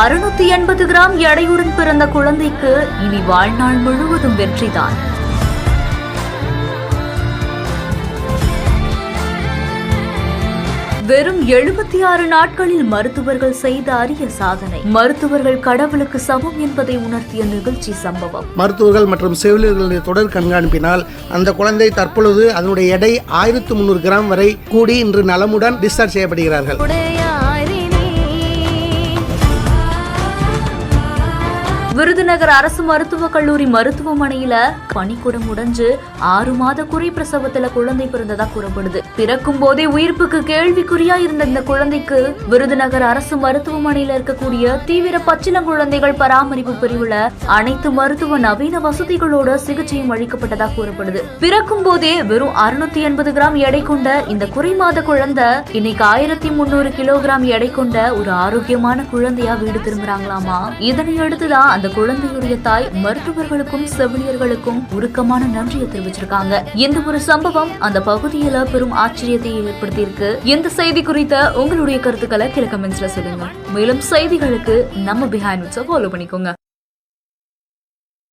680 gram எடையுடன் பிறந்த குழந்தைக்கு இனி வாழ்நாள் முழுவதும் வெற்றிதான். வெறும் 76 நாட்களில் மருத்துவர்கள் செய்த அரிய சாதனை. மருத்துவர்கள் கடவுளுக்கு சமம் என்பதை உணர்த்திய நிகழ்ச்சி சம்பவம். மருத்துவர்கள் மற்றும் செவிலியர்களுடைய தொடர் கண்காணிப்பினால் அந்த குழந்தை தற்பொழுது அதனுடைய எடை 1300 கிராம் வரை கூடி இன்று நலமுடன் டிஸ்சார்ஜ் செய்யப்படுகிறார்கள். விருதுநகர் அரசு மருத்துவக் கல்லூரி மருத்துவமனையில பனிக்குடம் உடைஞ்சு 6 மாத குறை பிரசவத்துல குழந்தை பிறந்ததா கூறப்படுது. பிறக்கும் போதே உயிர்ப்புக்கு கேள்விக்குறியா இருந்த இந்த குழந்தைக்கு விருதுநகர் அரசு மருத்துவமனையில இருக்கக்கூடிய தீவிர பச்சிளங்குழந்தைகள் பராமரிப்பு பிரிவுல அனைத்து மருத்துவ நவீன வசதிகளோட சிகிச்சையும் அளிக்கப்பட்டதா கூறப்படுது. பிறக்கும் போதே வெறும் 680 கிராம் எடை கொண்ட இந்த குறை மாத குழந்தை இன்னைக்கு 1300 கிலோகிராம் எடை கொண்ட ஒரு ஆரோக்கியமான குழந்தையா வீடு திரும்புறாங்களாமா. இதனை அடுத்துதான் அந்த குழந்தையுடைய தாய் மருத்துவர்களுக்கும் செவிலியர்களுக்கும் உருக்கமான நன்றியை தெரிவிச்சிருக்காங்க. இந்த ஒரு சம்பவம் அந்த பகுதியில பெரும் ஆச்சரியத்தை ஏற்படுத்தியிருக்கு. இந்த செய்தி குறித்த உங்களுடைய கருத்துக்களை கீழே கமெண்ட்ஸ்ல சொல்லுங்க. மேலும் செய்திகளுக்கு நம்ம பிஹைண்ட் ஃபாலோ பண்ணிக்கோங்க.